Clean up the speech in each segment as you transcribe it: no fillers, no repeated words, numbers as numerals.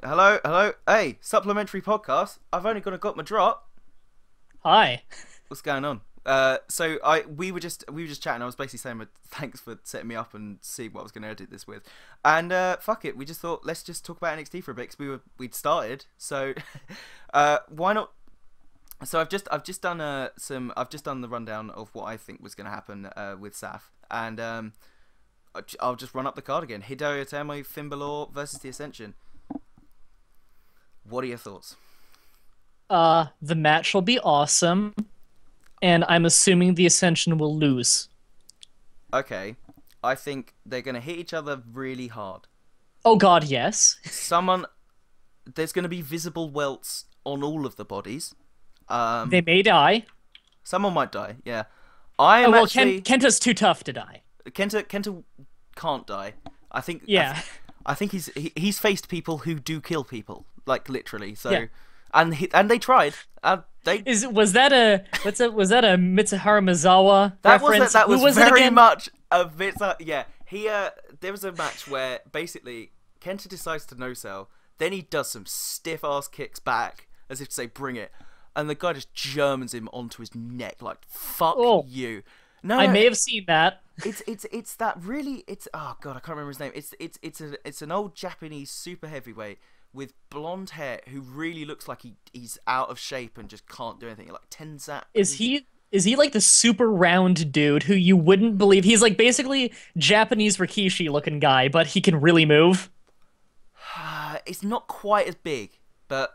Hello, hello. Hey, supplementary podcast. I've only got my drop. Hi. What's going on? We were just chatting. I was basically saying thanks for setting me up and see what I was going to edit this with. And fuck it, we just thought let's just talk about NXT for a bit because we'd started. So why not? So I've just done the rundown of what I think was going to happen with Saf, and I'll just run up the card again. Hideo Itami, Finn Balor versus the Ascension. What are your thoughts? The match will be awesome, and I'm assuming the Ascension will lose. Okay, I think they're gonna hit each other really hard. Oh God, yes. There's gonna be visible welts on all of the bodies. They may die. Someone might die. Yeah, Kenta's too tough to die. Kenta can't die. I think. Yeah. I think he's faced people who do kill people, like literally. So, Yeah. and they tried. Was that a Mitsuharu Misawa reference? That Who was it very again? much a bit. Yeah, there was a match where basically Kenta decides to no sell, then he does some stiff ass kicks back as if to say bring it, and the guy just Germans him onto his neck like fuck you. No, I may have seen that. It's that really oh god, I can't remember his name. It's an old Japanese super heavyweight with blonde hair who really looks like he's out of shape and just can't do anything. Like Tenzan. Is he like the super round dude who you wouldn't believe? He's like basically Japanese Rikishi looking guy, but he can really move. It's not quite as big, but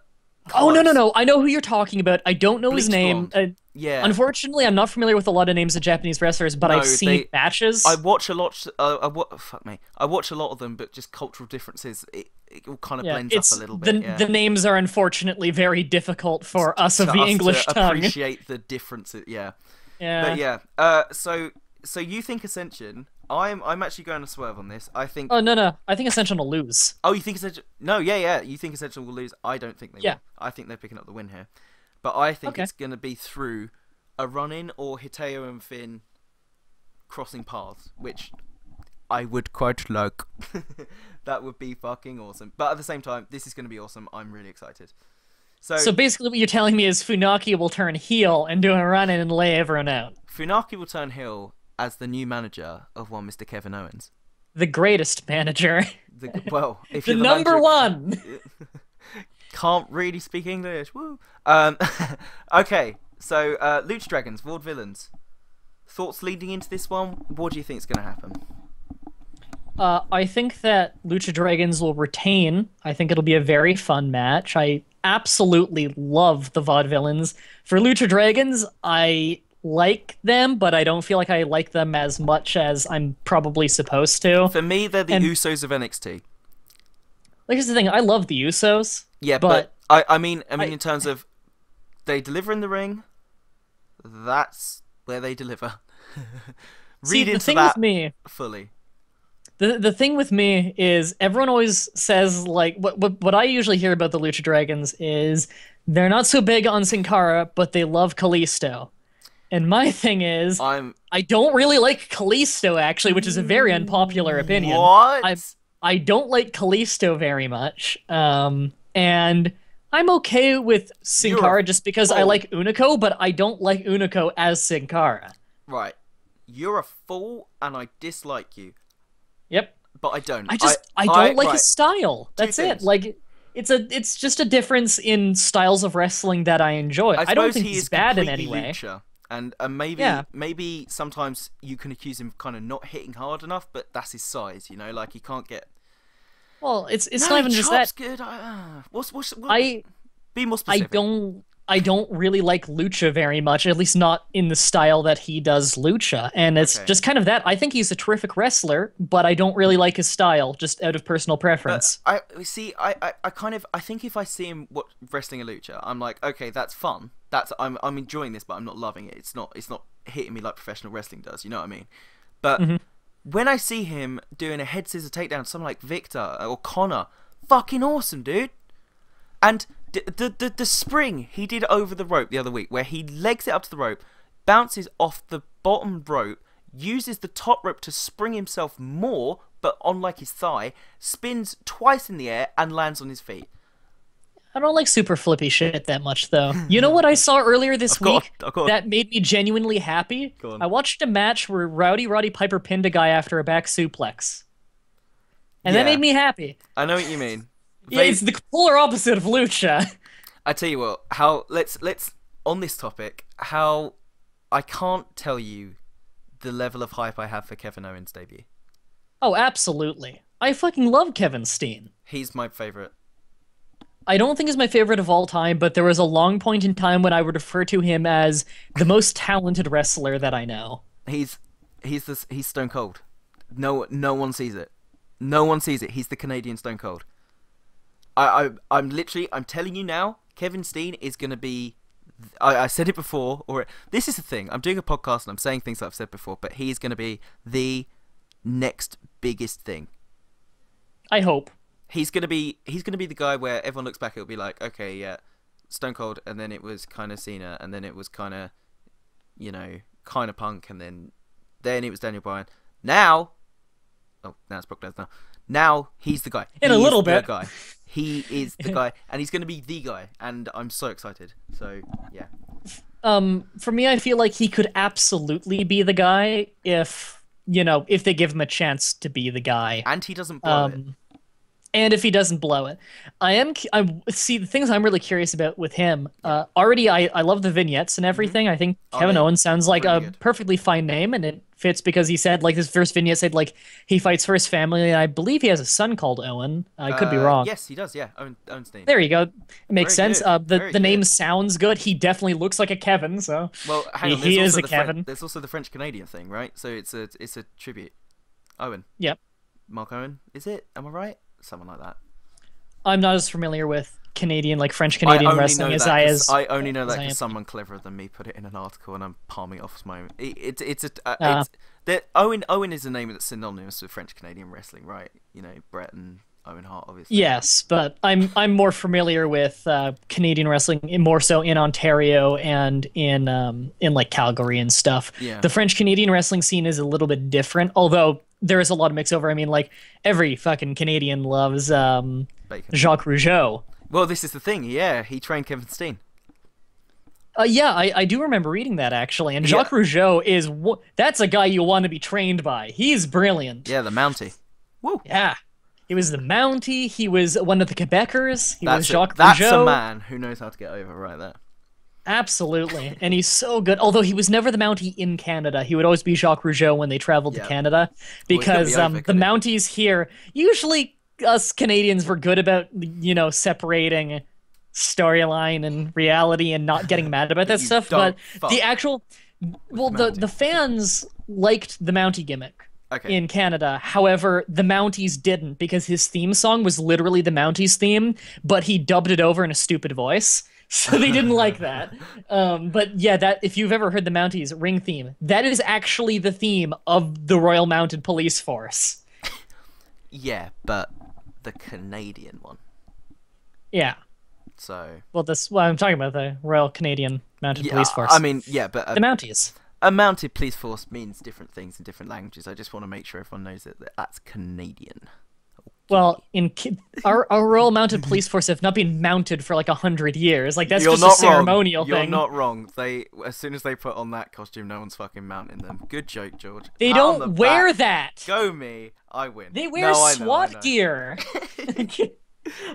Oh close. no! I know who you're talking about. I don't know his Bleach name. blonde. Yeah. Unfortunately, I'm not familiar with a lot of names of Japanese wrestlers, but No, I've seen matches. I watch a lot. Fuck me. I watch a lot of them, but just cultural differences. It all kind of blends up a little bit. The names are unfortunately very difficult for us of To the English to tongue. appreciate the differences. Yeah. Yeah. But yeah. So you think Ascension? I'm actually going to swerve on this. I think. Oh no! I think Ascension will lose. Oh, you think Ascension? No, yeah. You think Ascension will lose? I don't think they will. I think they're picking up the win here, but I think it's going to be through a run-in or Hiteo and Finn crossing paths, which I would quite like. That would be fucking awesome. But at the same time, this is going to be awesome. I'm really excited. So basically, what you're telling me is Funaki will turn heel and do a run-in and lay everyone out. Funaki will turn heel as the new manager of one Mr. Kevin Owens. The greatest manager. If the you're number manager, one. can't really speak English. Woo. Okay, so Lucha Dragons, Vaudevillains. Thoughts leading into this one? What do you think is going to happen? I think that Lucha Dragons will retain. I think it'll be a very fun match. I absolutely love the Vaudevillains. For Lucha Dragons, I like them, but I don't feel like I like them as much as I'm probably supposed to. For me, they're the Usos of NXT. Like, here's the thing, I love the Usos. Yeah, but I mean, in terms of they deliver in the ring, that's where they deliver. Read into that with me, fully. The thing with me is everyone always says, like, what I usually hear about the Lucha Dragons is they're not so big on Sin Cara, but they love Kalisto. And my thing is, I don't really like Kalisto, actually, which is a very unpopular opinion. What? I don't like Kalisto very much. And I'm okay with Sin Cara just because I like Unico, but I don't like Unico as Sin Cara. Right. You're a fool, and I dislike you. Yep. But I don't. I don't like his style. That's it. Like, it's just a difference in styles of wrestling that I enjoy. I don't think he's bad in any way. Lucha. And maybe sometimes you can accuse him of kind of not hitting hard enough, but that's his size, you know, like he can't get. Well, it's not even just that. Good. Be more specific. I don't really like Lucha very much, at least not in the style that he does Lucha, and it's just kind of that. I think he's a terrific wrestler, but I don't really like his style, just out of personal preference. I think if I see him wrestling a Lucha, I'm like, okay, that's fun. I'm enjoying this, but I'm not loving it. It's not hitting me like professional wrestling does. You know what I mean? But when I see him doing a head scissor takedown, someone like Victor or Connor, fucking awesome, dude. And the spring he did over the rope the other week, where he legs it up to the rope, bounces off the bottom rope, uses the top rope to spring himself more, but on like his thigh, spins twice in the air and lands on his feet. I don't like super flippy shit that much, though. You know what I saw earlier this week I've got that made me genuinely happy? Go on. I watched a match where Roddy Piper pinned a guy after a back suplex. And that Yeah. made me happy. I know what you mean. Yeah, it's the polar opposite of Lucha. I tell you what, let's on this topic, how I can't tell you the level of hype I have for Kevin Owens' debut. Oh, absolutely. I fucking love Kevin Steen. He's my favorite. I don't think he's my favorite of all time, but there was a long point in time when I would refer to him as the most talented wrestler that I know. He's Stone Cold. No one sees it. No one sees it. He's the Canadian Stone Cold. I'm telling you now, Kevin Steen is going to be... I said it before, or this is the thing. I'm doing a podcast and I'm saying things that I've said before, but he's going to be the next biggest thing. I hope. He's gonna be the guy where everyone looks back. It'll be like, okay, yeah, Stone Cold, and then it was kind of Cena, and then it was kind of, kind of Punk, and then it was Daniel Bryan. Now it's Brock Lesnar. Now he's the guy. In a little bit. Guy. He is the guy, and he's gonna be the guy, and I'm so excited. So yeah. For me, I feel like he could absolutely be the guy if they give him a chance to be the guy, and he doesn't blow it. And if he doesn't blow it. I see the things I'm really curious about with him. Already, I love the vignettes and everything. I think Kevin Owens sounds like a perfectly fine name, and it fits because he said, like, his first vignette said, like, he fights for his family, and I believe he has a son called Owen. I could be wrong. Yes, he does, yeah. Owen Steen. There you go. It makes Very sense. good. The name sounds good. He definitely looks like a Kevin, so well, hang on. he is a Kevin. There's also the French-Canadian thing, right? So it's a tribute. Owen. Yep. Mark Owen, is it? Am I right? Someone like that. I'm not as familiar with Canadian, like French-Canadian wrestling as I is. I only know that because someone cleverer than me put it in an article, and I'm palming it off as my own. Owen is a name that's synonymous with French-Canadian wrestling, right? Bret and Owen Hart, obviously. Yes, but I'm more familiar with Canadian wrestling, more so in Ontario and in like Calgary and stuff. Yeah. The French-Canadian wrestling scene is a little bit different, although there is a lot of mix over. I mean, like, every fucking Canadian loves Jacques Rougeau. Well, this is the thing. Yeah, he trained Kevin Steen. Yeah, I do remember reading that, actually. And Jacques Rougeau that's a guy you want to be trained by. He's brilliant. Yeah, the Mountie. Woo. Yeah. He was the Mountie. He was one of the Quebecers. Was Jacques Rougeau. That's a man who knows how to get over right there. Absolutely. And he's so good. Although he was never the Mountie in Canada. He would always be Jacques Rougeau when they traveled to Canada. Because the Mounties here, usually us Canadians were good about, separating storyline and reality and not getting mad about that stuff. But the fans liked the Mountie gimmick. Okay. In Canada. However, the Mounties didn't, because his theme song was literally the Mounties theme, but he dubbed it over in a stupid voice. So they didn't like that. But yeah, that if you've ever heard the Mounties ring theme, that is actually the theme of the Royal Mounted Police Force. Yeah, but the Canadian one. Yeah. So. Well, I'm talking about the Royal Canadian Mounted Police Force. I mean, yeah, but the Mounties. A mounted police force means different things in different languages. I just want to make sure everyone knows that that's Canadian. Okay. Well, our Royal Mounted Police Force have not been mounted for like 100 years. Like, that's just a ceremonial thing. You're not wrong. As soon as they put on that costume, no one's fucking mounting them. Good joke, George. They don't wear that. Go me. I win. They wear SWAT gear.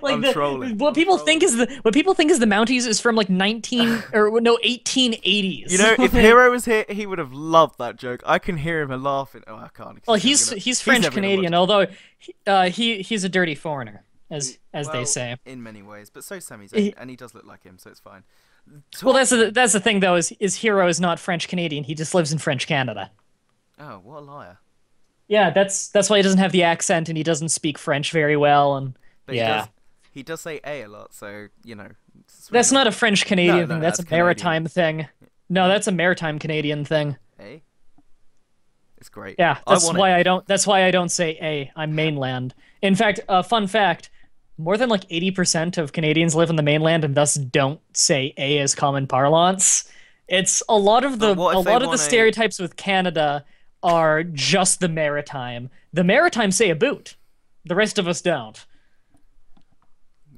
Like, I'm trolling. What people think is the Mounties is from like 1880s. If Hero was here, he would have loved that joke. I can hear him laughing. Oh, I can't. Well, he's French Canadian, although he's a dirty foreigner, as they say. In many ways, but so Sami Zayn, and he does look like him, so it's fine. Well, that's the thing though. Is Hero is not French Canadian. He just lives in French Canada. Oh, what a liar! Yeah, that's why he doesn't have the accent, and he doesn't speak French very well, and. But yeah, he does say "a" lot, so That's not a French Canadian thing. That's a maritime thing. No, that's a maritime Canadian thing. A. It's great. Yeah, that's why I don't. That's why I don't say "a." I'm mainland. In fact, fun fact: more than like 80% of Canadians live in the mainland and thus don't say "a" as common parlance. It's a lot of the stereotypes with Canada are just the maritime. The maritime say "a boot." The rest of us don't.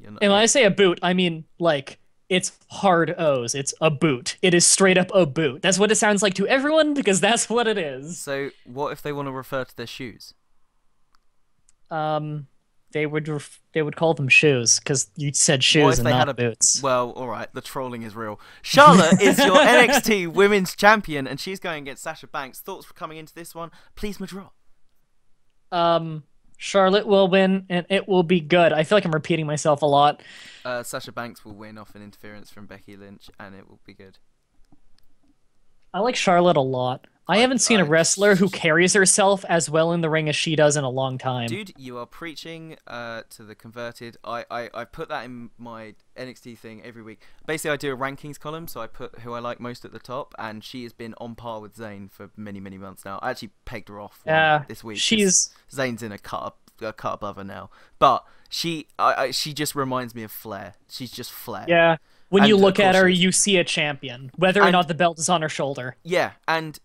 You know, And when I say a boot, I mean like it's hard O's. It's a boot. It is straight up a boot. That's what it sounds like to everyone because that's what it is. so what if they want to refer to their shoes? Um, they would call them shoes because you said What shoes if and they had not boots. Well, all right, the trolling is real. Charlotte is your NXT Women's Champion, and she's going against Sasha Banks. Thoughts for coming into this one? Please, Madra. Charlotte will win and it will be good. I feel like I'm repeating myself a lot. Sasha Banks will win off an interference from Becky Lynch, and it will be good. I like Charlotte a lot. I haven't seen a wrestler who carries herself as well in the ring as she does in a long time. Dude, you are preaching to the converted. I put that in my NXT thing every week. Basically, I do a rankings column, so I put who I like most at the top, and she has been on par with Zayn for many, many months now. I actually pegged her off this week. Zayn's in a cut above her now. But she just reminds me of Flair. She's just Flair. Yeah. When you look at her, you see a champion, whether or not the belt is on her shoulder. Yeah, and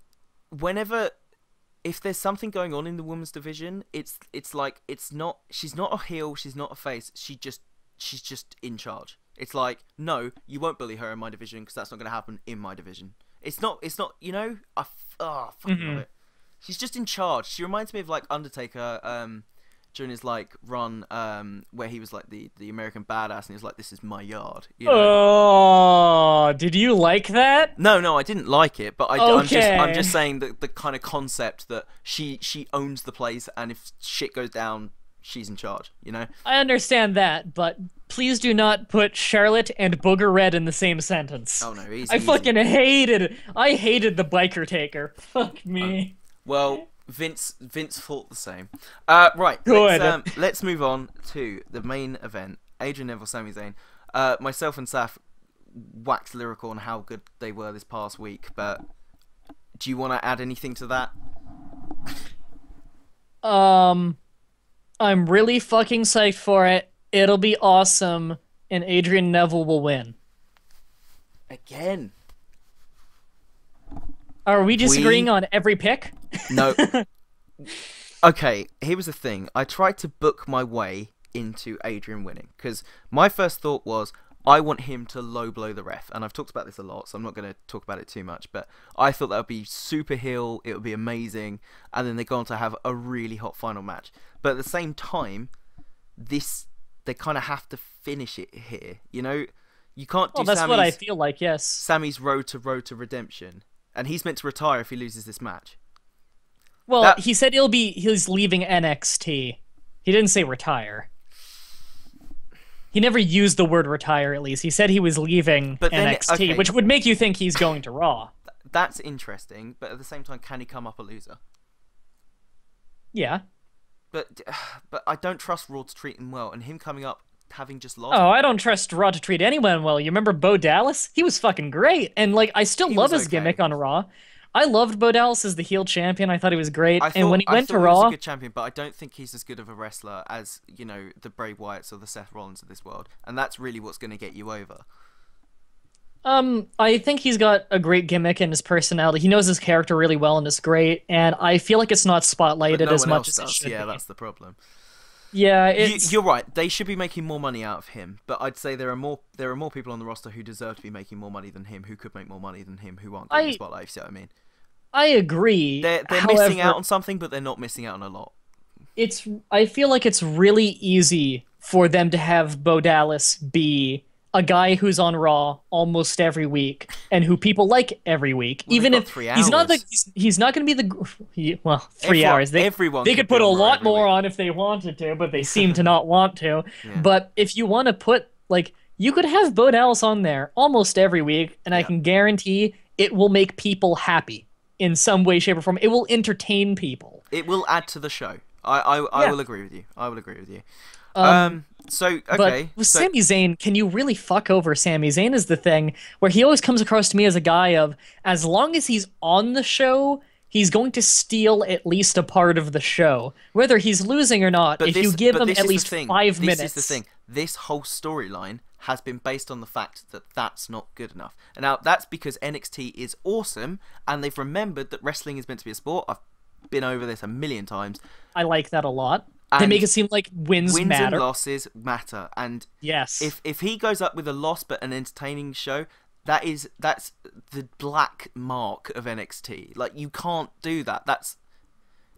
if there's something going on in the women's division, it's like she's not a heel, she's not a face, she's just in charge. It's like, no, you won't bully her in my division because that's not going to happen in my division. It's not, you know, I fucking love it. She's just in charge. She reminds me of like Undertaker during his like run where he was like the American badass and he was like, this is my yard, you know? Oh, did you like that? No, I didn't like it, but I'm just saying that the kind of concept that she owns the place, and if shit goes down, she's in charge, you know? I understand that, but please do not put Charlotte and Booger Red in the same sentence. Oh no, easy. I fucking hated the biker taker. Fuck me. Well, Vince thought the same. Right, good. Let's move on to the main event. Adrian Neville, Sami Zayn. Myself and Saf waxed lyrical on how good they were this past week, but do you want to add anything to that? I'm really fucking psyched for it. It'll be awesome, and Adrian Neville will win. Again. Are we disagreeing on every pick? No. Okay, here was the thing. I tried to book my way into Adrian winning, because my first thought was, I want him to low blow the ref, and I've talked about this a lot, so I'm not going to talk about it too much, but I thought that would be super heel, it would be amazing, and then they go on to have a really hot final match. But at the same time, they kind of have to finish it here, you know? You can't do that's what I feel like, yes. Sammy's road to redemption, and he's meant to retire if he loses this match. Well, he said he's leaving NXT. He didn't say retire. He never used the word retire, at least. He said he was leaving NXT, which would make you think he's going to Raw. That's interesting, but at the same time, can he come up a loser? Yeah. But I don't trust Raw to treat him well, and him coming up having just lost. Oh, I don't trust Raw to treat anyone well. You remember Bo Dallas? He was fucking great, and like I still love his gimmick on Raw. I loved Bo Dallas as the heel champion. I thought he was great. And when he went to Raw, he was a good champion, but I don't think he's as good of a wrestler as, you know, the Bray Wyatts or the Seth Rollins of this world. And that's really what's going to get you over. I think he's got a great gimmick in his personality. He knows his character really well and is great. And I feel like it's not spotlighted as much as it should be. Yeah, that's the problem. Yeah, you're right. They should be making more money out of him, but I'd say there are more people on the roster who deserve to be making more money than him, who could make more money than him, who aren't getting the spotlight. If you see what I mean? I agree. They're missing out on something, but they're not missing out on a lot. I feel like it's really easy for them to have Bo Dallas be a guy who's on Raw almost every week and who people like every week. Well, even if he's not going to be 3 hours. They could put a lot more on if they wanted to, but they seem to not want to. Yeah. But if you want to put you could have Bo Dallas on there almost every week, and I can guarantee it will make people happy in some way, shape, or form. It will entertain people. It will add to the show. I will agree with you. I will agree with you. But with Sami Zayn, can you really fuck over Sami Zayn is the thing, where he always comes across to me as a guy of, as long as he's on the show, he's going to steal at least a part of the show. Whether he's losing or not, if you give him at least 5 minutes. This is the thing. This whole storyline has been based on the fact that that's not good enough. And now, that's because NXT is awesome, and they've remembered that wrestling is meant to be a sport. I've been over this a million times. I like that a lot. They And make it seem like wins matter. and losses matter. And Yes. if he goes up with a loss but an entertaining show, that's the black mark of NXT. Like, you can't do that.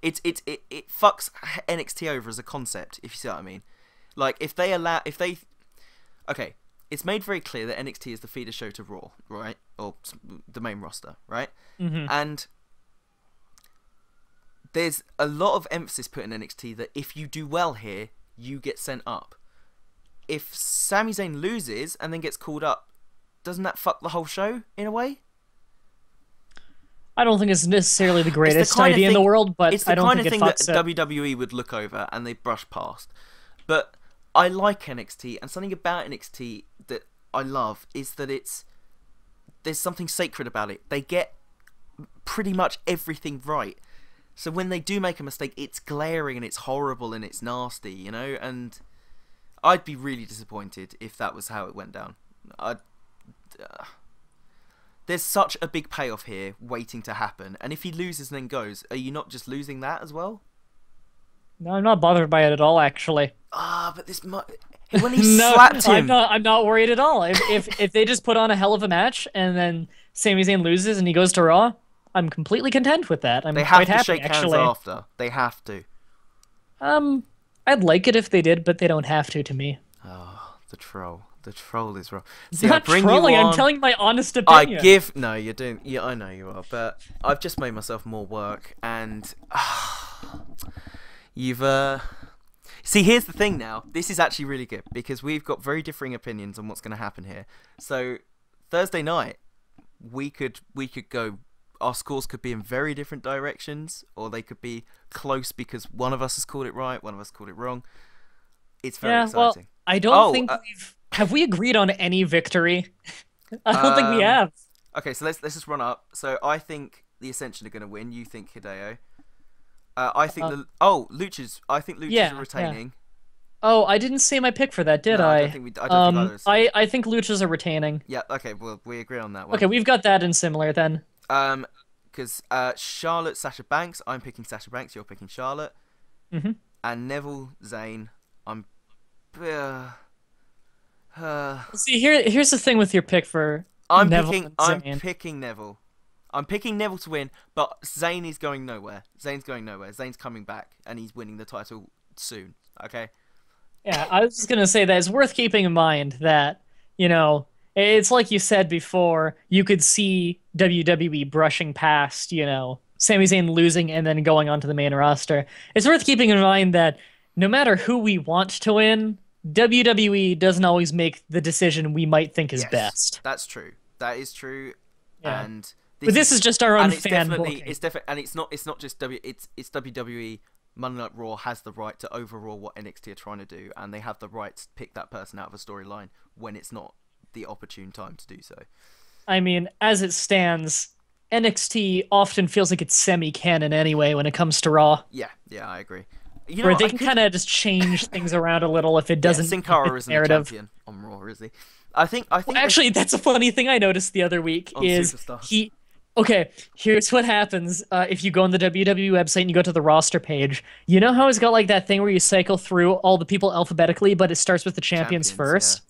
It fucks NXT over as a concept, if you see what I mean. Like, okay, it's made very clear that NXT is the feeder show to Raw, right? Or the main roster, right? Mm-hmm. And there's a lot of emphasis put in NXT that if you do well here, you get sent up. If Sami Zayn loses and then gets called up, doesn't that fuck the whole show in a way? I don't think it's necessarily the greatest idea in the world, but I don't think it fucks it. It's the kind of thing that WWE would look over and they brush past. But I like NXT, and something about NXT that I love is that there's something sacred about it. They get pretty much everything right. So when they do make a mistake, it's glaring and it's horrible and it's nasty, you know? And I'd be really disappointed if that was how it went down. There's such a big payoff here waiting to happen. And if he loses and then goes, are you not just losing that as well? No, I'm not bothered by it at all, actually. But when he slapped him... I'm not worried at all. If they just put on a hell of a match and then Sami Zayn loses and he goes to Raw, I'm completely content with that. They have to shake hands after. They have to. I'd like it if they did, but they don't have to me. Oh, the troll. The troll is wrong. It's not trolling, I'm telling my honest opinion. No, you're doing... Yeah, I know you are, but I've just made myself more work, and... you've... See, here's the thing now. This is actually really good, because we've got very differing opinions on what's going to happen here. So, Thursday night, we could go... Our scores could be in very different directions, or they could be close because one of us has called it right, one of us called it wrong. It's very exciting. Well, I don't think have we agreed on any victory? I don't think we have. Okay, so let's just run up. So I think the Ascension are going to win. You think Hideo? I think Luchas. I think Luchas are retaining. Yeah. Oh, I didn't say my pick for that, did I? I don't think either. I think Luchas are retaining. Yeah. Okay. Well, we agree on that one. Okay, we've got that in similar then. Because Charlotte, Sasha Banks. I'm picking Sasha Banks. You're picking Charlotte. Mm-hmm. And Neville, Zayn. I'm. See, here's the thing with your pick for Neville. I'm picking Neville. I'm picking Neville to win, but Zayn is going nowhere. Zayn's coming back, and he's winning the title soon. Okay. Yeah, I was just gonna say that it's worth keeping in mind that, you know, it's like you said before, you could see WWE brushing past, you know, Sami Zayn losing and then going onto the main roster. It's worth keeping in mind that no matter who we want to win, WWE doesn't always make the decision we might think is best. That's true. That is true. Yeah. And this is just our own fan booking. It's not just it's WWE. Monday Night Raw has the right to overrule what NXT are trying to do, and they have the right to pick that person out of a storyline when it's not the opportune time to do so. I mean, as it stands, NXT often feels like it's semi-canon anyway when it comes to Raw. Yeah, I agree. Where they can kind of just change things around a little if it doesn't. Sin Cara isn't the champion on Raw, is he? I think. Well, actually, that's a funny thing I noticed the other week is Superstars. Okay, here's what happens if you go on the WWE website and you go to the roster page. You know how it's got like that thing where you cycle through all the people alphabetically, but it starts with the champions first?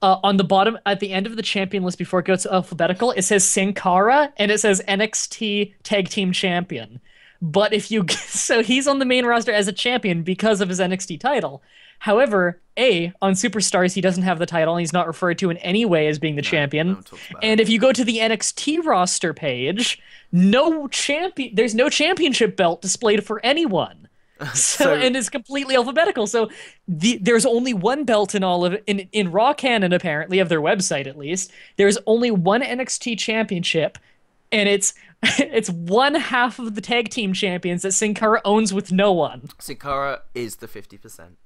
Yeah. On the bottom, at the end of the champion list before it goes to alphabetical, it says Sin Cara and it says NXT Tag Team Champion. But so he's on the main roster as a champion because of his NXT title. However, on Superstars, he doesn't have the title, and he's not referred to in any way as being the champion. And if you go to the NXT roster page, there's no championship belt displayed for anyone. And it's completely alphabetical. So there's only one belt in all of it, in Raw canon, apparently, of their website at least. There's only one NXT championship, and it's one half of the tag team champions that Sin Cara owns with no one. Sin Cara is the 50%.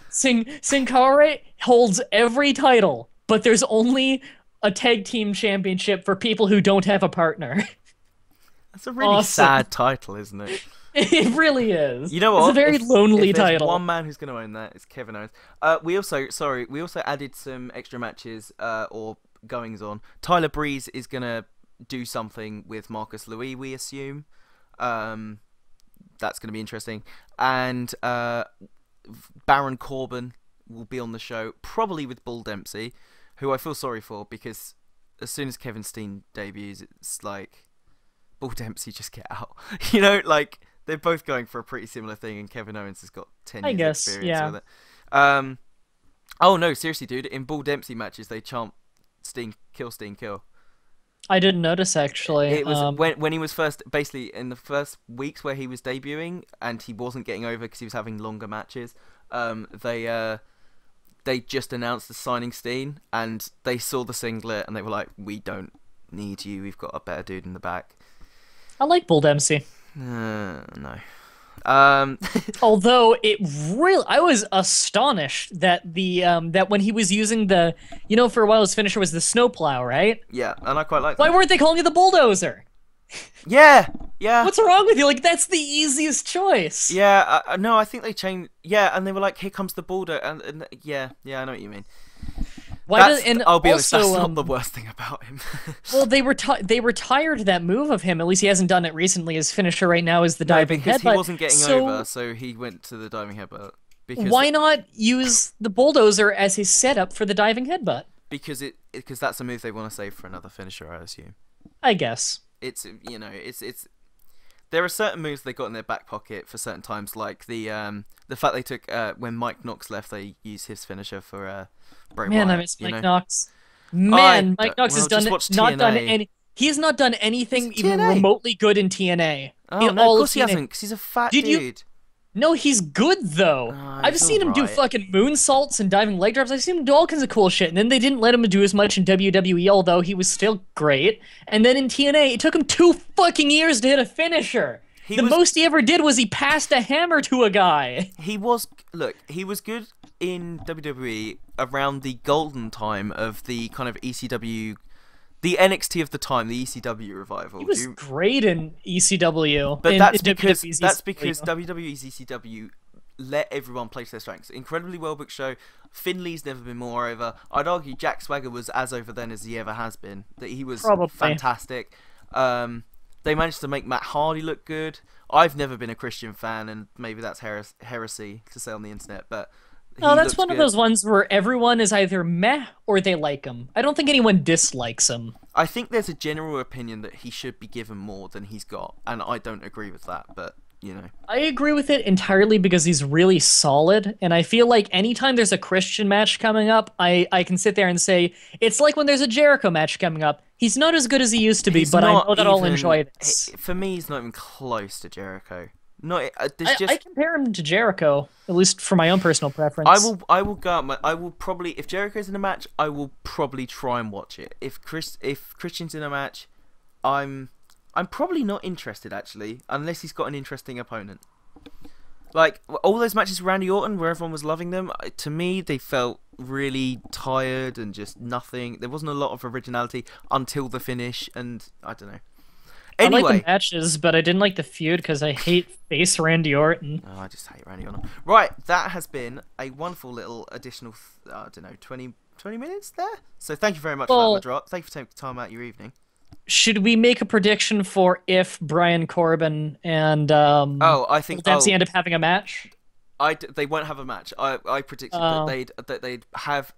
Sin Cara holds every title, but there's only a tag team championship for people who don't have a partner. That's a really sad title, isn't it? It really is. You know what? It's a very lonely title. One man who's going to own that. It's Kevin Owens. We also added some extra matches or goings on. Tyler Breeze is going to do something with Marcus Louis, we assume. That's going to be interesting. And Baron Corbin will be on the show, probably with Bull Dempsey, who I feel sorry for because as soon as Kevin Steen debuts, it's like, Bull Dempsey, just get out. You know, like, they're both going for a pretty similar thing, and Kevin Owens has got 10 years experience with it. Oh no, seriously, dude, in Bull Dempsey matches, they chant Steen, kill. I didn't notice, actually. It was when he was first, basically, in the first weeks where he was debuting, and he wasn't getting over because he was having longer matches, they just announced the signing Steen, and they saw the singlet, and they were like, we don't need you, we've got a better dude in the back. I like Bull Dempsey. No. Although I was astonished that that when he was using for a while his finisher was the snowplow, right? Yeah, and I quite like that. Why weren't they calling it the bulldozer? Yeah. What's wrong with you? Like, that's the easiest choice. Yeah, no, I think they changed. Yeah, and they were like, here comes the bulldozer, and yeah, I know what you mean. I'll be honest, that's not the worst thing about him. Well, they retired that move of him. At least he hasn't done it recently. His finisher right now is the diving headbutt. Because he wasn't getting over, so he went to the diving headbutt. Why not use the bulldozer as his setup for the diving headbutt? Because that's a move they want to save for another finisher, I assume. I guess. It's there are certain moves they got in their back pocket for certain times, like the fact they took when Mike Knox left, they used his finisher for Bray Wyatt. I miss Mike Knox. Mike Knox has he has not done anything even remotely good in TNA. Oh, no, of course he hasn't, because he's a fat dude. No, he's good, though. I've seen him do fucking moonsaults and diving leg drops. I've seen him do all kinds of cool shit. And then they didn't let him do as much in WWE, although he was still great. And then in TNA, it took him 2 fucking years to hit a finisher. The most he ever did was he passed a hammer to a guy. He was good in WWE around the golden time of the kind of ECW, the NXT of the time, the ECW revival. He was great in ECW. But that's because WWE's ECW let everyone play to their strengths. Incredibly well booked show. Finley's never been more over. I'd argue Jack Swagger was as over then as he ever has been. That he was fantastic. They managed to make Matt Hardy look good. I've never been a Christian fan, and maybe that's heresy to say on the internet, but no, that's one of those ones where everyone is either meh or they like him. I don't think anyone dislikes him. I think there's a general opinion that he should be given more than he's got, and I don't agree with that, but, you know. I agree with it entirely because he's really solid, and I feel like anytime there's a Christian match coming up, I can sit there and say, it's like when there's a Jericho match coming up. He's not as good as he used to be, but I know that I'll enjoy this. For me, he's not even close to Jericho. I compare him to Jericho, at least for my own personal preference. I will go. I will probably, if Jericho's in a match, I will probably try and watch it. If Christian's in a match, I'm probably not interested actually, unless he's got an interesting opponent. Like all those matches with Randy Orton, where everyone was loving them, to me they felt really tired and just nothing. There wasn't a lot of originality until the finish, and I don't know. Anyway, I like the matches, but I didn't like the feud because I hate face Randy Orton. Oh, I just hate Randy Orton. Right, that has been a wonderful little additional, 20 minutes there. So thank you very much for that, Madrot. Thank you for taking time out of your evening. Should we make a prediction for if Brian Corbin and I think Dempsey end up having a match? They won't have a match. I predicted that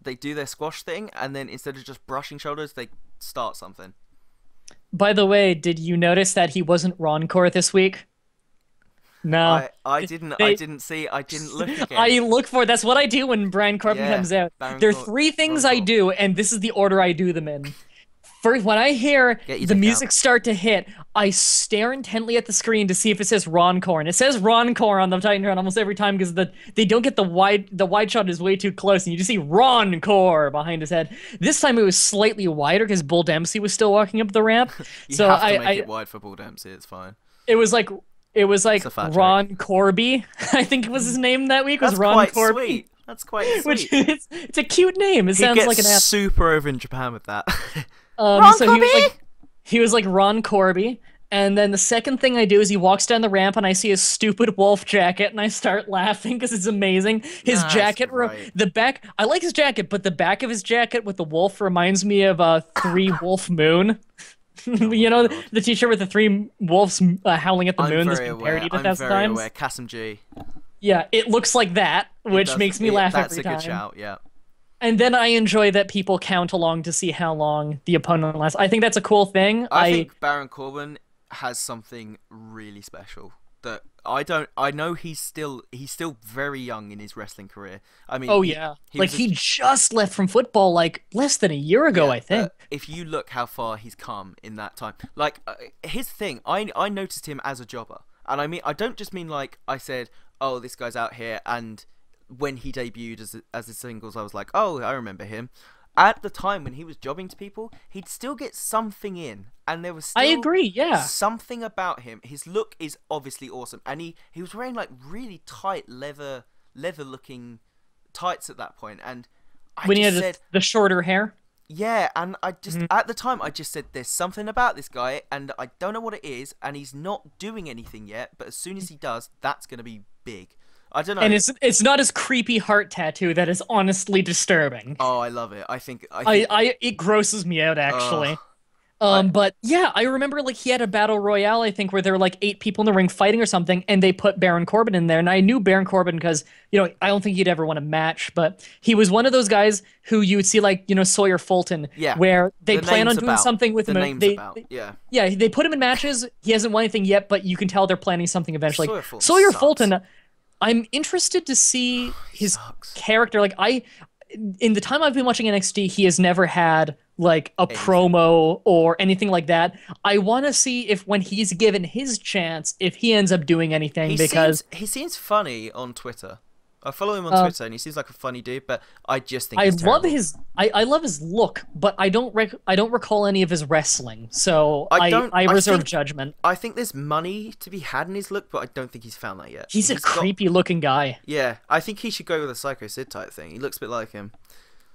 they'd do their squash thing, and then instead of just brushing shoulders, they start something. By the way, did you notice that he wasn't Roncore this week? No. I didn't see. I didn't look again. I look for it. That's what I do when Brian Corbin comes out. There are 3 things I do, and this is the order I do them in. First, when I hear the music start to hit, I stare intently at the screen to see if it says Roncore, and it says Roncore on the Titantron almost every time because they don't get the wide shot is way too close, and you just see Roncore behind his head. This time it was slightly wider because Bull Dempsey was still walking up the ramp. You have to make it wide for Bull Dempsey. It's fine. It was like Ron Corby, I think it was his name that week. Was Ron Corby. Sweet. That's quite sweet. It's a cute name. It sounds like an app. Super over in Japan with that. So he was like Ron Corby, and then the second thing I do is he walks down the ramp and I see his stupid wolf jacket and I start laughing because it's amazing. His jacket, the back, I like his jacket, but the back of his jacket with the wolf reminds me of 3 Wolf Moon. You know, the t-shirt with the 3 wolves howling at the moon. That's been parodied 1,000 times. Aware. Kasim G. Yeah, it looks like that, which makes me laugh every time. That's a good shout, yeah. And then I enjoy that people count along to see how long the opponent lasts. I think that's a cool thing. I think Baron Corbin has something really special that I know he's still very young in his wrestling career. I mean, he just left from football like less than a year ago, I think. If you look how far he's come in that time, like his thing, I noticed him as a jobber, and I mean, I don't just mean like I said, oh, this guy's out here, and when he debuted as a singles, I was like, oh, I remember him. At the time when he was jobbing to people, he'd still get something in, and there was still I agree, yeah, something about him. His look is obviously awesome, and he was wearing like really tight leather looking tights at that point, and when he had the shorter hair. Yeah, and I just at the time I just said there's something about this guy, and I don't know what it is, and he's not doing anything yet, but as soon as he does, that's gonna be big. I don't know. And it's not his creepy heart tattoo that is honestly disturbing. Oh, I love it. I think it grosses me out actually. But yeah, I remember like he had a battle royale, I think, where there were like 8 people in the ring fighting or something, and they put Baron Corbin in there. And I knew Baron Corbin because, I don't think he'd ever won a match, but he was one of those guys who you would see like, Sawyer Fulton, where they plan on doing something with him. They put him in matches. He hasn't won anything yet, but you can tell they're planning something eventually. Sawyer Fulton, I'm interested to see his character. Like in the time I've been watching NXT, he has never had like a promo or anything like that. I want to see if when he's given his chance, if he ends up doing anything he seems funny on Twitter. I follow him on Twitter, and he seems like a funny dude, but I just think he's terrible. I love his look, but I don't recall any of his wrestling, so I reserve judgment. I think there's money to be had in his look, but I don't think he's found that yet. He's a creepy looking guy. Yeah, I think he should go with a Psycho Sid type thing. He looks a bit like him.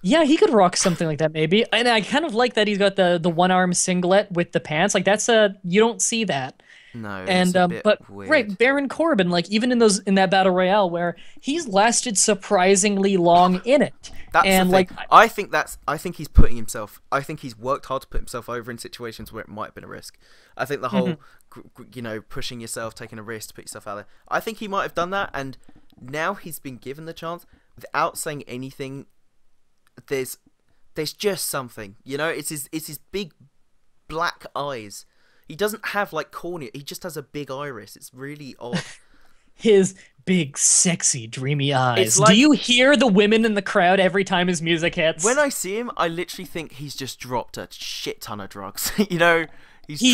Yeah, he could rock something like that maybe, and I kind of like that he's got the one arm singlet with the pants. Like you don't see that. No, and it's a bit weird. Right, Baron Corbin, like even in that battle royale where he's lasted surprisingly long in it. That's and the thing. I think he's putting himself. I think he's worked hard to put himself over in situations where it might have been a risk. I think the whole, pushing yourself, taking a risk to put yourself out there. I think he might have done that, and now he's been given the chance without saying anything. There's just something, It's his big black eyes. He doesn't have like cornea. He just has a big iris. It's really odd. His big, sexy, dreamy eyes. Do you hear the women in the crowd every time his music hits? When I see him, I literally think he's just dropped a shit ton of drugs. He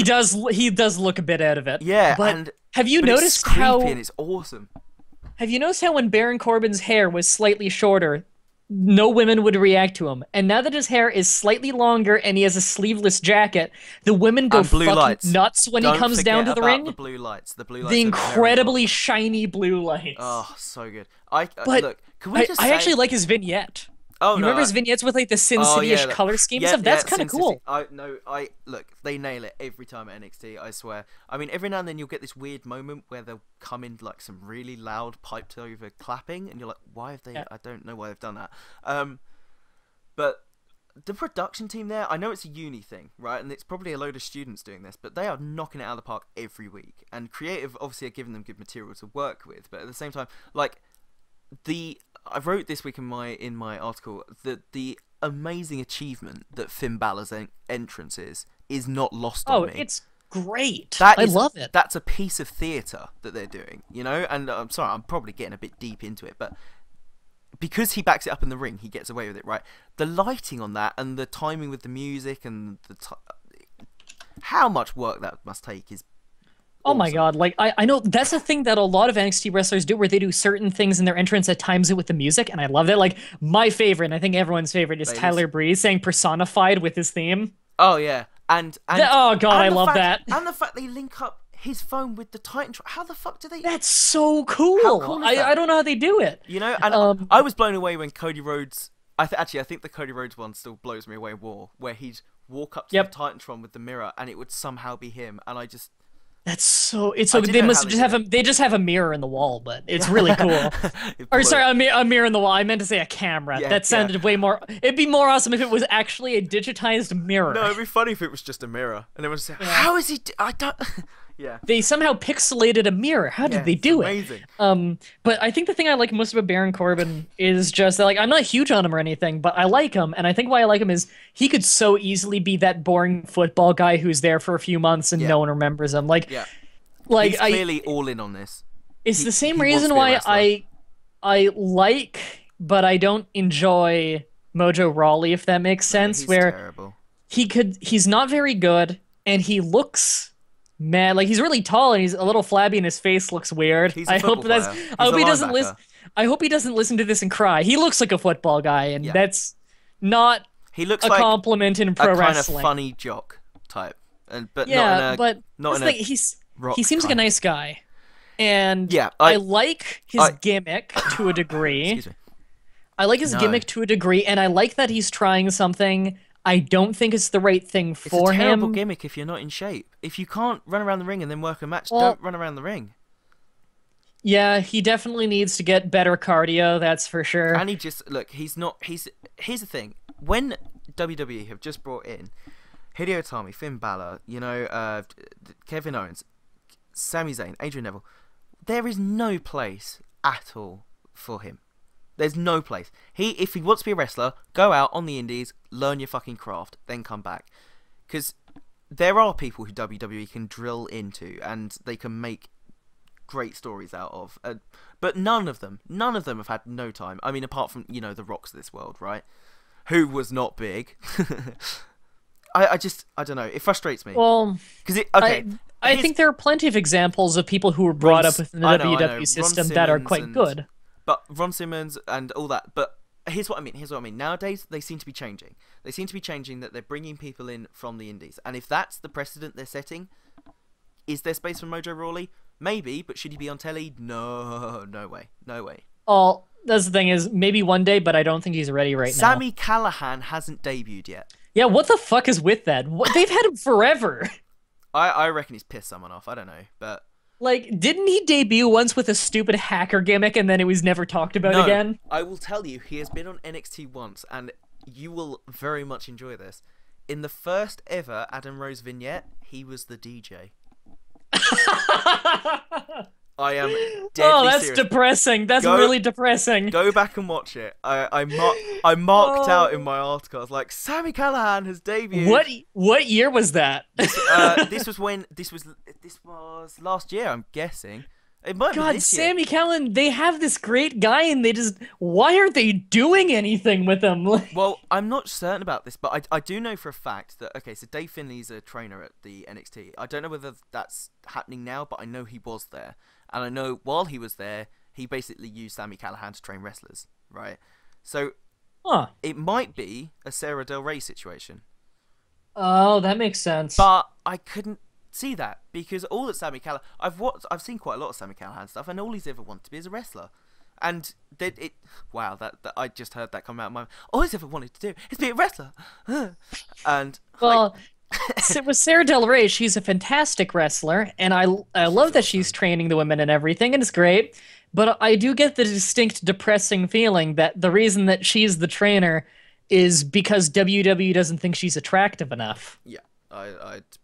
does look a bit out of it. Yeah, but have you noticed it's creepy and it's awesome. Have you noticed how when Baron Corbin's hair was slightly shorter, no women would react to him, and now that his hair is slightly longer and he has a sleeveless jacket, the women go fucking nuts when he comes down to the ring. The blue lights, the incredibly shiny blue lights. Oh, so good. Look, can we just? I actually like his vignette. Oh, you remember his vignettes with like the Sin City-ish color scheme stuff? That's kind of cool. Look, they nail it every time at NXT, I swear. I mean, every now and then you'll get this weird moment where they'll come in like some really loud piped over clapping, and you're like, why have they? Yeah. I don't know why they've done that. But the production team there, I know it's a uni thing, right? And it's probably a load of students doing this, but they are knocking it out of the park every week. And creative obviously are giving them good material to work with, but at the same time, like I wrote this week in my article that the amazing achievement that Finn Balor's entrance is not lost on me. Oh, it's great. I love it. That's a piece of theatre that they're doing, And I'm sorry, I'm probably getting a bit deep into it, but because he backs it up in the ring, he gets away with it, right? The lighting on that and the timing with the music and how much work that must take is Oh my god, like, I know that's a thing that a lot of NXT wrestlers do, where they do certain things in their entrance that times it with the music, and I love that. Like, my favorite, and I think everyone's favorite, is Tyler Breeze saying Personified with his theme. Oh, yeah. And oh god, I love that. And the fact they link up his phone with the Titan. How the fuck do they... That's so cool. How cool is that? I don't know how they do it. And I was blown away when Cody Rhodes... I think the Cody Rhodes one still blows me away more, where he'd walk up to the Titantron with the mirror, and it would somehow be him, and I just... It's so good. They must just have they just have a mirror in the wall, but it's really cool. Or sorry, a mirror in the wall. I meant to say a camera. Yeah, that sounded way more. It'd be more awesome if it was actually a digitized mirror. No, it'd be funny if it was just a mirror, and it was how is he? I don't. Yeah. They somehow pixelated a mirror. How did they it's do amazing. it? But I think the thing I like most about Baron Corbin is just that, like, I'm not huge on him or anything, but I like him, and I think why I like him is he could so easily be that boring football guy who's there for a few months and Yeah. no one remembers him. Yeah. Like He's clearly all in on this. it's the same he wants reason to be a why wrestler. I like, but I don't enjoy Mojo Rawley, if that makes sense. He's Where terrible. he's not very good, and he looks mad. Like, he's really tall and he's a little flabby, and his face looks weird. He's a football player. He's I hope a he doesn't linebacker. listen. I hope he doesn't listen to this and cry. He looks like a football guy, and Yeah. that's not He looks a like compliment in a pro kind wrestling. of funny jock type, but Yeah, but not in that's a the thing, rock he seems like a kind. nice guy, and Yeah, I like his I- gimmick to a degree. Excuse me. I like his No. gimmick to a degree, and I like that he's trying something. I don't think it's the right thing It's for a terrible him. gimmick if you're not in shape. If you can't run around the ring and then work a match, Well- don't run around the ring. Yeah, he definitely needs to get better cardio, that's for sure. And he just he's not. Here's the thing: when WWE have just brought in Hideo Itami, Finn Balor, Kevin Owens, Sami Zayn, Adrian Neville, there is no place at all for him. There's no place. If he wants to be a wrestler, go out on the indies, learn your fucking craft, then come back. Because there are people who WWE can drill into and they can make great stories out of. But none of them have had no time. I mean, apart from, the Rocks of this world, right? Who was not big. I don't know. It frustrates me. Well, Because I think there are plenty of examples of people who were brought up within the I know. WWE Ron system that are Simmons quite good. But Ron Simmons and all that. But here's what I mean. Nowadays, they seem to be changing. They seem to be changing that they're bringing people in from the indies. And if that's the precedent they're setting, is there space for Mojo Rawley? Maybe, but should he be on telly? No way. No way. Oh, that's the thing is, maybe one day, but I don't think he's ready right now. Sami Callihan hasn't debuted yet. Yeah, what the fuck is with that? They've had him forever. I reckon he's pissed someone off. I don't know, but... Like, didn't he debut once with a stupid hacker gimmick and then it was never talked about again? I will tell you, he has been on NXT once, and you will very much enjoy this. In the first ever Adam Rose vignette, he was the DJ. I am deadly that's serious. depressing. That's really depressing. Go back and watch it. I marked out in my article. I was like, Sami Callihan has debuted. What year was that? This was last year, I'm guessing. It might be God, this year. Sami Callihan, they have this great guy and why aren't they doing anything with him? Well, I'm not certain about this, but I do know for a fact that, so Dave Finley's a trainer at the NXT. I don't know whether that's happening now, but I know he was there. And I know while he was there, he basically used Sami Callihan to train wrestlers, right? So it might be a Sarah Del Rey situation. Oh, that makes sense. But I couldn't see that because all that Sami Callihan... I've seen quite a lot of Sami Callihan stuff, and all he's ever wanted to be is a wrestler. And wow, that I just heard that come out of my mouth. All he's ever wanted to do is be a wrestler. And well, with Sarah Del Rey, she's a fantastic wrestler, and I love that she's training the women and everything, and it's great. But I do get the distinct depressing feeling that the reason that she's the trainer is because WWE doesn't think she's attractive enough. Yeah,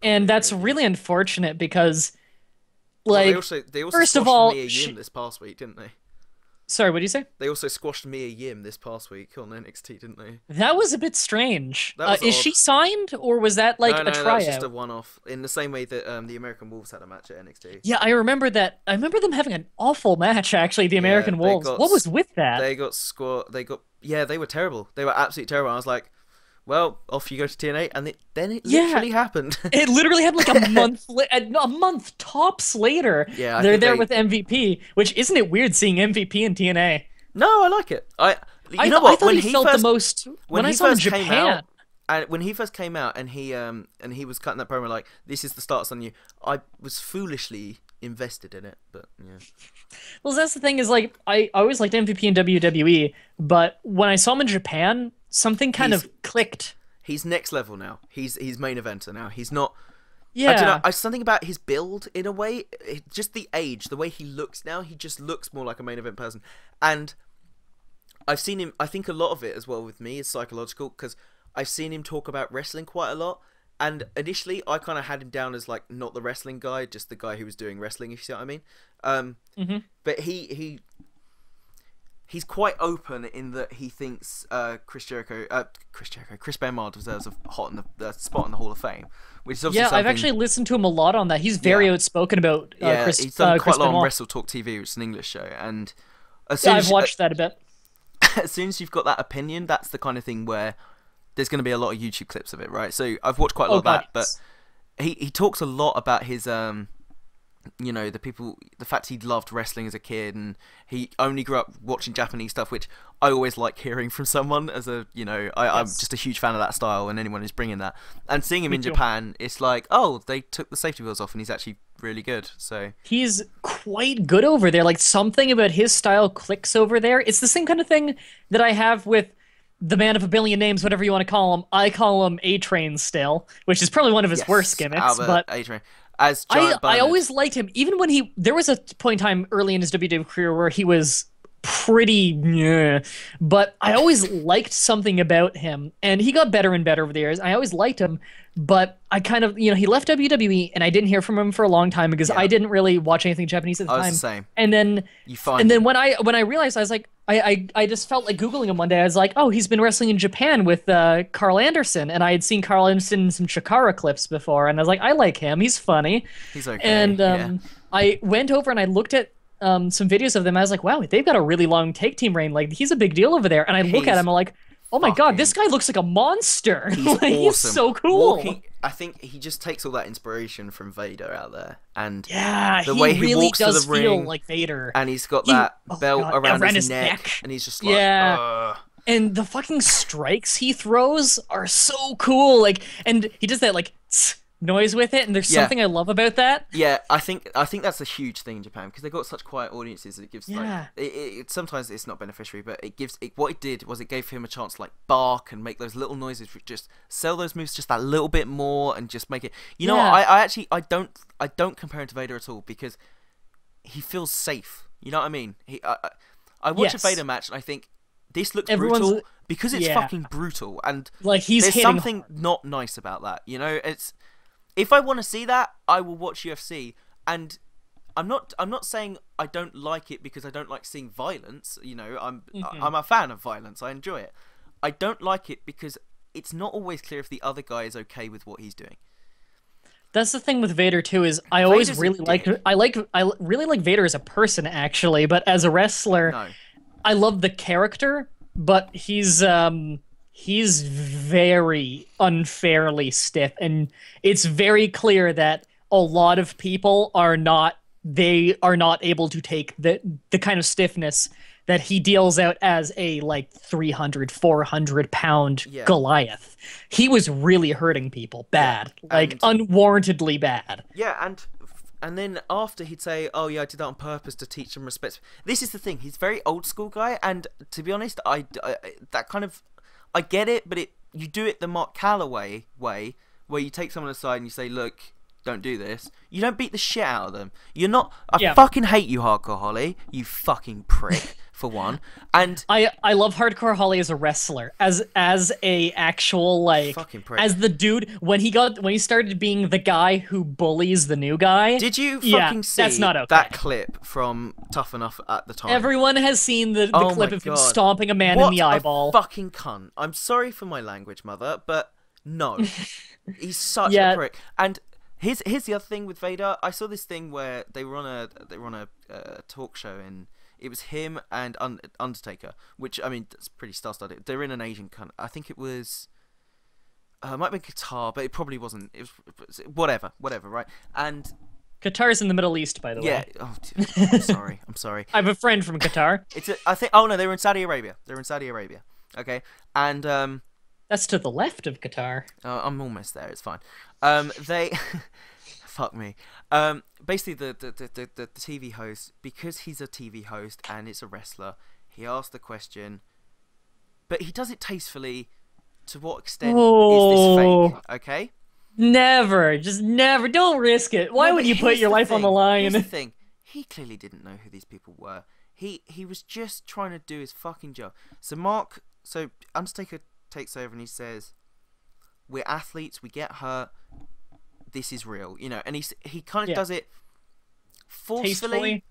and that's really unfortunate because, well, like, they also first of squashed all, Mia Yim this past week, didn't they? Sorry, what did you say? They also squashed Mia Yim this past week on NXT, didn't they? That was a bit strange. That was is odd. she signed, or was that like no, a tryout? that was just a one-off. In the same way that the American Wolves had a match at NXT. Yeah, I remember that. I remember them having an awful match, actually, the American Wolves. What was with that? They were terrible. They were absolutely terrible. I was like, well, off you go to TNA, and then it literally happened. It literally happened like a month tops later. Yeah, they're there with MVP, which isn't it weird seeing MVP in TNA? No, I like it. I thought when he felt the most when I saw him in Japan. And when he first came out and he was cutting that promo like, this is the start of something new, I was foolishly invested in it, but yeah. Well, that's the thing is, like, I always liked MVP in WWE, but when I saw him in Japan, something kind of clicked. He's next level now. He's main eventer now. He's not... Yeah. I don't know. Something about his build, in a way, just the age, the way he looks now, he just looks more like a main event person. And I've seen him... I think a lot of it as well with me is psychological, because I've seen him talk about wrestling quite a lot, And initially, I kind of had him down as like not the wrestling guy, just the guy who was doing wrestling. If you see what I mean. But he's quite open in that he thinks Chris Benoit deserves a spot in the Hall of Fame, which is obviously something... I've actually listened to him a lot on that. He's very outspoken about Chris. He's done quite Chris a lot on Benoit. Wrestle Talk TV, which is an English show, and I've watched that a bit. As soon as you've got that opinion, that's the kind of thing where there's going to be a lot of YouTube clips of it, right? So I've watched quite a lot of that, but he talks a lot about his the fact he loved wrestling as a kid, and he only grew up watching Japanese stuff, which I always like hearing from someone as I'm just a huge fan of that style, and anyone who's bringing that. And seeing him in Japan, it's like, oh, they took the safety wheels off, and he's actually really good. So he's quite good over there. Like, something about his style clicks over there. It's the same kind of thing that I have with the man of a billion names, whatever you want to call him. I call him A-Train still, which is probably one of his worst gimmicks. Albert but A-Train. As I always liked him, even when there was a point in time early in his WWE career where he was pretty, but I always liked something about him, and he got better and better over the years. I always liked him, but I kind of, he left WWE, and I didn't hear from him for a long time because I didn't really watch anything Japanese at the time. I was the same. And then when I realized, I was like, I just felt like Googling him one day. I was like, oh, he's been wrestling in Japan with Carl Anderson, and I had seen Carl Anderson in some Chikara clips before, and I was like, I like him. He's funny. He's okay. And I went over and I looked at some videos of them. I was like, wow, they've got a really long take team reign. Like, he's a big deal over there. And I look at him, I'm like, oh my god, this guy looks like a monster. He's like, awesome. He's so cool. I think he just takes all that inspiration from Vader out there, and the way he he really walks does to the feel ring, like Vader, and he's got that belt around his neck, and he's just like, and the fucking strikes he throws are so cool. Like, and he does that like noise with it, and there's something I love about that. Yeah, I think that's a huge thing in Japan, because they've got such quiet audiences. It gives sometimes it's not beneficiary, but what it did was it gave him a chance to like bark and make those little noises, just sell those moves just that little bit more, and just make it. You know what? I don't compare him to Vader at all, because he feels safe. You know what I mean? I watch a Vader match and I think this looks brutal because it's fucking brutal, and like there's something not nice about that. You know, it's. If I want to see that, I will watch UFC, and I'm not saying I don't like it because I don't like seeing violence. You know, I'm a fan of violence. I enjoy it. I don't like it because it's not always clear if the other guy is okay with what he's doing. That's the thing with Vader too. Is I always really I really like Vader as a person, actually, but as a wrestler, I love the character, but he's very unfairly stiff, and it's very clear that a lot of people are not able to take the kind of stiffness that he deals out as a like 300-400 pound Goliath. He was really hurting people bad, like unwarrantedly bad. Yeah, and then after he'd say, oh yeah, I did that on purpose to teach them respect. This is the thing, he's a very old school guy, and to be honest, I get it, but you do it the Mark Calloway way, where you take someone aside and you say, look, don't do this. You don't beat the shit out of them. You're not... I fucking hate you, Hardcore Holly. You fucking prick, for one. And I love Hardcore Holly as a wrestler. As a actual, like... Fucking prick. As the dude, when he started being the guy who bullies the new guy... Did you fucking see that's not okay. that clip from Tough Enough at the time? Everyone has seen the clip of him stomping a man in the eyeball. What a fucking cunt. I'm sorry for my language, mother, but no. He's such a prick. And... Here's the other thing with Vader. I saw this thing where they were on a talk show, and it was him and Undertaker, which, I mean, that's pretty star-studded. They're in an Asian country. I think it was it might be Qatar, but it probably wasn't. It was whatever, right? And Qatar's in the Middle East, by the way. Yeah. Oh, dude, I'm sorry. I have a friend from Qatar. Oh no, they were in Saudi Arabia. Okay, and that's to the left of Qatar. I'm almost there. It's fine. They, fuck me. Basically, the TV host, because he's a TV host and it's a wrestler, he asked the question, but he does it tastefully. To what extent is this fake? Okay. Never, just never. Don't risk it. Why would you put your life on the line? Here's the thing. He clearly didn't know who these people were. He was just trying to do his fucking job. So Undertaker takes over and he says, we're athletes, we get hurt. This is real, you know. And he kind of does it forcefully,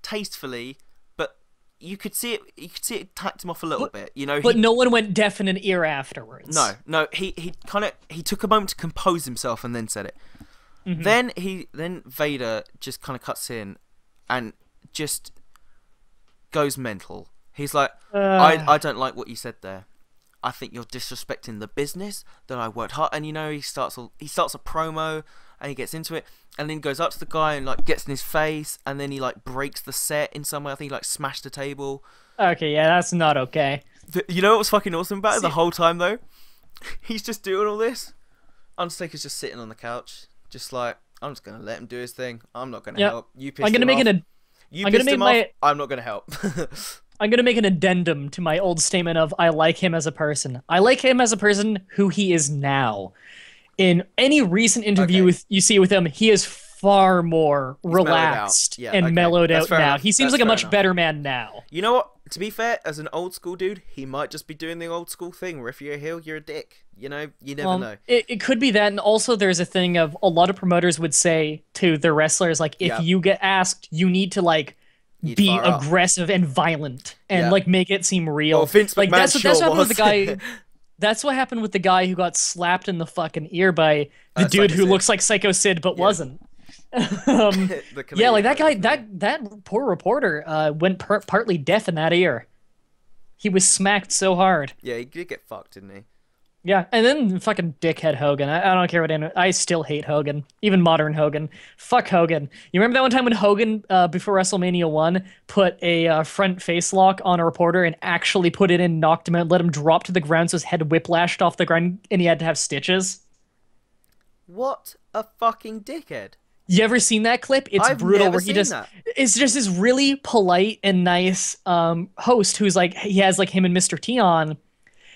tastefully, but you could see it tacked him off a little bit, you know. But no one went deaf in an ear afterwards. No, he took a moment to compose himself and then said it. Then Vader just kind of cuts in and just goes mental. He's like, I don't like what you said there. I think you're disrespecting the business that I worked hard. And you know, he starts a promo and he gets into it, and then goes up to the guy and like gets in his face, and then he like breaks the set in some way. I think he like smashed the table. Okay, yeah, that's not okay. You know what was fucking awesome about it the whole time though? He's just doing all this. Undertaker's just sitting on the couch, just like, I'm just gonna let him do his thing. I'm not gonna help. You pissed him off. You pissed him off. I'm not gonna help. I'm going to make an addendum to my old statement of I like him as a person. I like him as a person who he is now. In any recent interview you see with him, he is far more relaxed mellowed out now. He seems like a much better man now. You know what? To be fair, as an old school dude, he might just be doing the old school thing where if you're a heel, you're a dick. You know, you never know. It could be that, and also there's a thing of a lot of promoters would say to their wrestlers, like, if you get asked, you need to, like, be aggressive and violent and like make it seem real. Well, Vince McMahon that's what happened with the guy. That's what happened with the guy who got slapped in the fucking ear by the dude who looks like Psycho Sid but wasn't. Yeah, like that guy. That poor reporter went partly deaf in that ear. He was smacked so hard. Yeah, he did get fucked, didn't he? Yeah, and then fucking dickhead Hogan. I don't care what I still hate Hogan. Even modern Hogan. Fuck Hogan. You remember that one time when Hogan, before WrestleMania 1, put a front face lock on a reporter and actually put it in, knocked him out, let him drop to the ground so his head whiplashed off the ground and he had to have stitches? What a fucking dickhead. You ever seen that clip? It's brutal. Where he just, it's just this really polite and nice host who's like, he has like him and Mr. T on.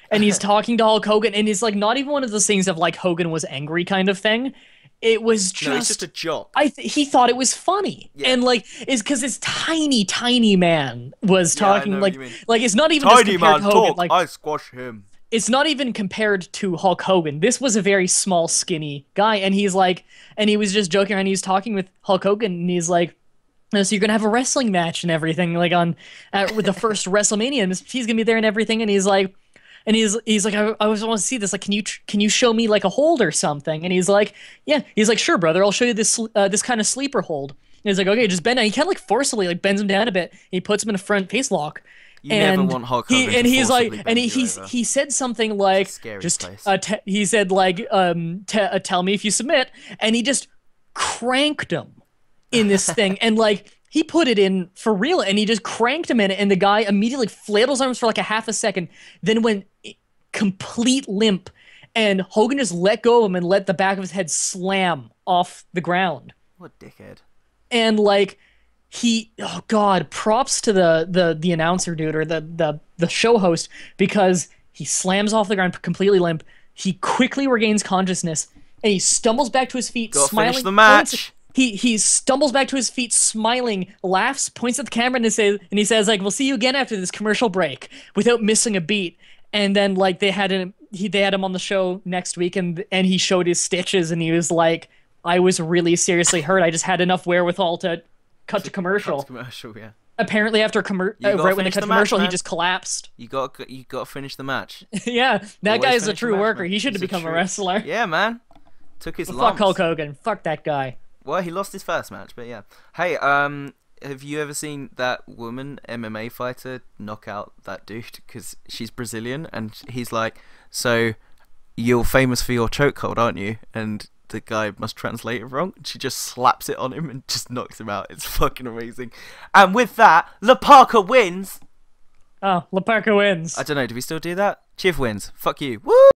And he's talking to Hulk Hogan, and it's like not even one of those things of like Hogan was angry kind of thing. It was just, it's just a joke. He thought it was funny, and like it's because this tiny man was talking like it's not even tiny just man to Hogan. Talk, like I squash him. It's not even compared to Hulk Hogan. This was a very small, skinny guy, and he's like, and he was just joking around. He's talking with Hulk Hogan, and he's like, so you're gonna have a wrestling match and everything, like with the first WrestleMania, and he's gonna be there and everything, and he's like. And he's like, I always want to see this. Like, can you show me like a hold or something? And he's like, yeah. He's like, sure, brother. I'll show you this kind of sleeper hold. And he's like, okay, just bend down. He kind of like forcefully like bends him down a bit. He puts him in a front face lock. You never want Hulk Hogan to he's like, forcibly and bend he said something like, just he said like, tell me if you submit. And he just cranked him in this thing, and like. He put it in for real, and he just cranked him in it, and the guy immediately flailed his arms for like a half a second, then went complete limp, and Hogan just let go of him and let the back of his slam off the ground. What a dickhead. And like oh god, props to the announcer dude or the show host, because he slams off the ground completely limp. He quickly regains consciousness, and he stumbles back to his feet, smiling. Finish the match. He stumbles back to his feet, smiling, laughs, points at the camera, and he says like, "We'll see you again after this commercial break," without missing a beat. And then like they had him on the show next week, and he showed his stitches, and he was like, "I was really seriously hurt. I just had enough wherewithal to cut to commercial." Yeah. Apparently, after right when they cut commercial, he just collapsed. You got to finish the match. Yeah, that guy is a true worker. He should have become a wrestler. Yeah, man. Took his lumps. Fuck Hulk Hogan. Fuck that guy. Well, he lost his first match, but yeah. Hey, have you ever seen that woman MMA fighter knock out that dude? Because she's Brazilian, and he's like, so you're famous for your chokehold, aren't you? And the guy must translate it wrong. She just slaps it on him and just knocks him out. It's fucking amazing. And with that, La Parka wins. Oh, La Parka wins. I don't know, do we still do that? Chiv wins. Fuck you. Woo!